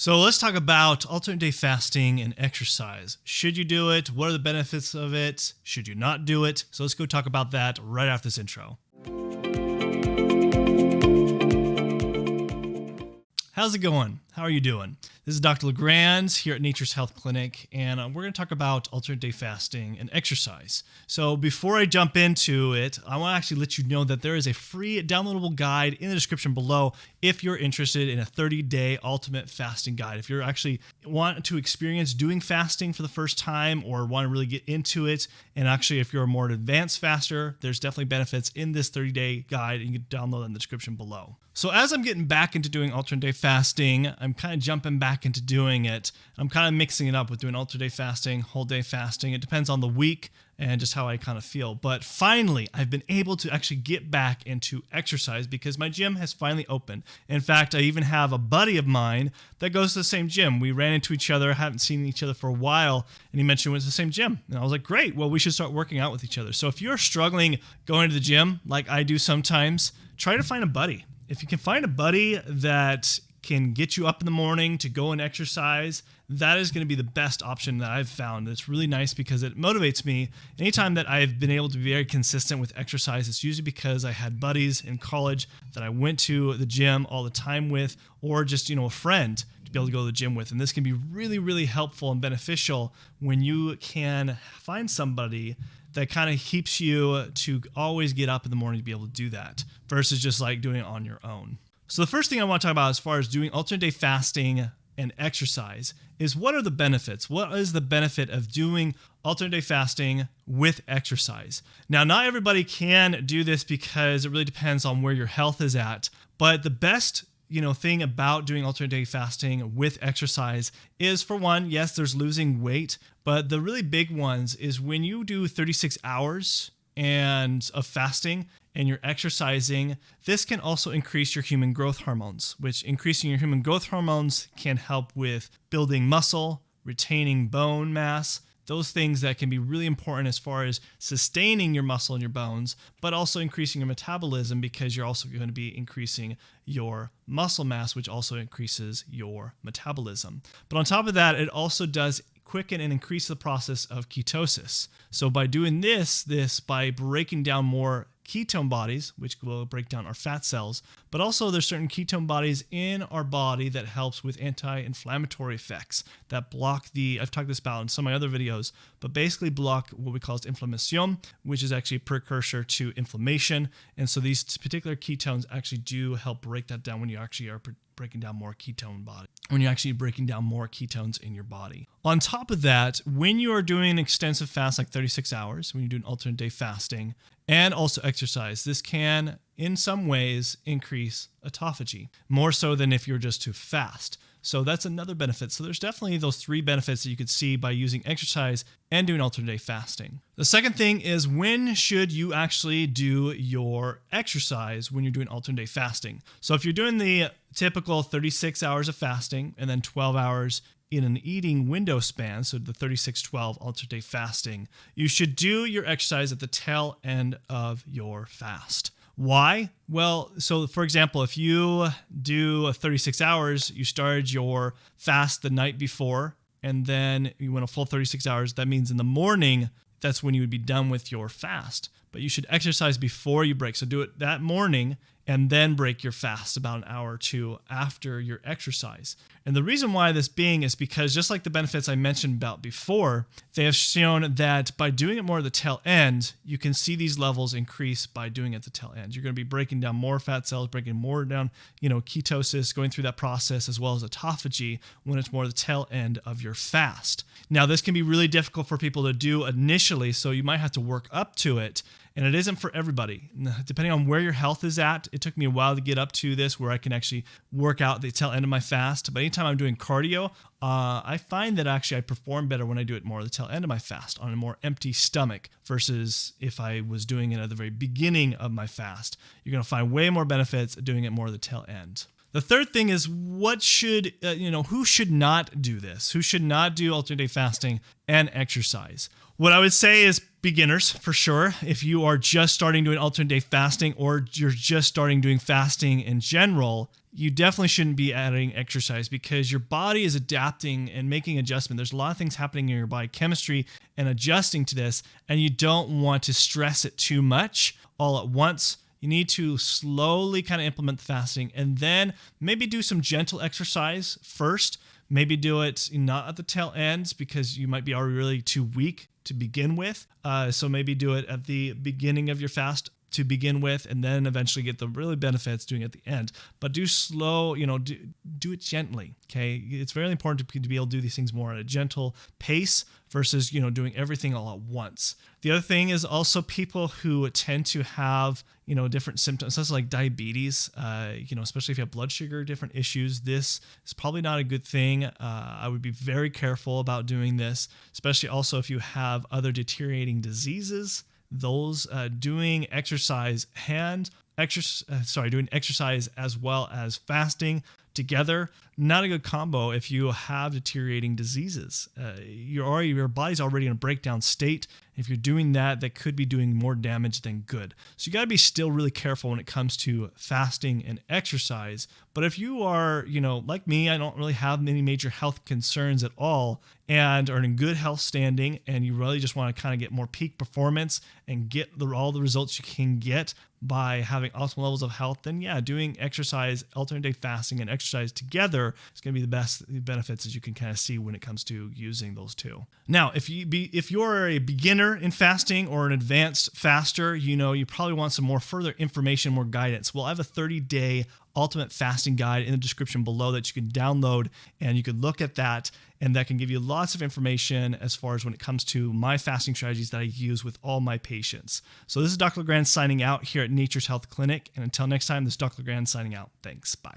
So let's talk about alternate day fasting and exercise. Should you do it? What are the benefits of it? Should you not do it? So let's go talk about that right after this intro. How's it going? How are you doing? This is Dr. LeGrand here at Nature's Health Clinic, and we're going to talk about alternate day fasting and exercise. So before I jump into it, I want to actually let you know that there is a free downloadable guide in the description below if you're interested in a 30-day ultimate fasting guide. If you're actually want to experience doing fasting for the first time or want to really get into it, and actually if you're a more advanced faster, there's definitely benefits in this 30-day guide, and you can download it in the description below. So as I'm getting back into doing alternate day fasting, I'm kind of jumping back into doing it. I'm kind of mixing it up with doing alternate day fasting, whole day fasting. It depends on the week and just how I kind of feel. But finally, I've been able to actually get back into exercise because my gym has finally opened. In fact, I even have a buddy of mine that goes to the same gym. We ran into each other, haven't seen each other for a while, and he mentioned he went to the same gym. And I was like, great, well, we should start working out with each other. So if you're struggling going to the gym like I do sometimes, try to find a buddy. If you can find a buddy that can get you up in the morning to go and exercise, that is going to be the best option that I've found. It's really nice because it motivates me. Anytime that I've been able to be very consistent with exercise, it's usually because I had buddies in college that I went to the gym all the time with, or just, a friend to be able to go to the gym with. And this can be really, really helpful and beneficial when you can find somebody that kind of keeps you to always get up in the morning to be able to do that versus just like doing it on your own. So the first thing I want to talk about as far as doing alternate day fasting and exercise is what are the benefits? What is the benefit of doing alternate day fasting with exercise? Now, not everybody can do this because it really depends on where your health is at, but the best thing about doing alternate day fasting with exercise is, for one, yes, there's losing weight, but the really big ones is when you do 36 hours of fasting and you're exercising, this can also increase your human growth hormones, which increasing your human growth hormones can help with building muscle, retaining bone mass, those things that can be really important as far as sustaining your muscle and your bones, but also increasing your metabolism because you're also going to be increasing your muscle mass, which also increases your metabolism. But on top of that, it also does quicken and increase the process of ketosis. So by doing this by breaking down more ketone bodies, which will break down our fat cells, but also there's certain ketone bodies in our body that helps with anti-inflammatory effects that block I've talked this about in some of my other videos, but basically block what we call inflammation, which is actually a precursor to inflammation. And so these particular ketones actually do help break that down when you actually are breaking down more when you're actually breaking down more ketones in your body. On top of that, when you are doing an extensive fast, like 36 hours, when you're doing alternate day fasting, and also exercise, this can, in some ways, increase autophagy, more so than if you're just to fast. So that's another benefit. So there's definitely those three benefits that you could see by using exercise and doing alternate day fasting. The second thing is, when should you actually do your exercise when you're doing alternate day fasting? So if you're doing the typical 36 hours of fasting and then 12 hours in an eating window span, so the 36-12 alternate day fasting, you should do your exercise at the tail end of your fast. Why? Well, so for example, if you do 36 hours, you started your fast the night before, and then you went a full 36 hours, that means in the morning, that's when you would be done with your fast. But you should exercise before you break. So do it that morning and then break your fast about an hour or two after your exercise. And the reason why this being is because, just like the benefits I mentioned about before, they have shown that by doing it more at the tail end, you can see these levels increase by doing it at the tail end. You're going to be breaking down more fat cells, breaking more down, ketosis, going through that process, as well as autophagy when it's more the tail end of your fast. Now, this can be really difficult for people to do initially, so you might have to work up to it. And it isn't for everybody. Depending on where your health is at, it took me a while to get up to this where I can actually work out the tail end of my fast. But anytime I'm doing cardio, I find that actually I perform better when I do it more at the tail end of my fast on a more empty stomach versus if I was doing it at the very beginning of my fast. You're going to find way more benefits doing it more at the tail end. The third thing is who should not do this? Who should not do alternate day fasting and exercise? What I would say is beginners for sure. If you are just starting doing alternate day fasting, or you're just starting doing fasting in general, you definitely shouldn't be adding exercise, because your body is adapting and making adjustment. There's a lot of things happening in your body chemistry and adjusting to this, and you don't want to stress it too much all at once. You need to slowly kind of implement the fasting, and then maybe do some gentle exercise first. Maybe do it not at the tail ends, because you might be already really too weak to begin with. So maybe do it at the beginning of your fast to begin with, and then eventually get the really benefits doing it at the end. But do slow, do it gently. Okay. It's very important to be able to do these things more at a gentle pace versus, doing everything all at once. The other thing is also people who tend to have, different symptoms, such as like diabetes, especially if you have blood sugar, different issues. This is probably not a good thing. I would be very careful about doing this, especially also if you have other deteriorating diseases. Those doing exercise doing exercise as well as fasting not a good combo if you have deteriorating diseases. Your body's already in a breakdown state. If you're doing that, that could be doing more damage than good. So you got to be still really careful when it comes to fasting and exercise. But if you are, like me, I don't really have many major health concerns at all, and are in good health standing, and you really just want to kind of get more peak performance and get all the results you can get by having optimal levels of health, then yeah, doing exercise, alternate day fasting, and exercise together is going to be the best benefits that you can kind of see when it comes to using those two. Now, if you're a beginner in fasting or an advanced faster, you probably want some more further information, more guidance. Well, I have a 30-day ultimate fasting guide in the description below that you can download, and you can look at that, and that can give you lots of information as far as when it comes to my fasting strategies that I use with all my patients. So this is Dr. LeGrand signing out here at Nature's Health Clinic, and until next time, this is Dr. LeGrand signing out. Thanks. Bye.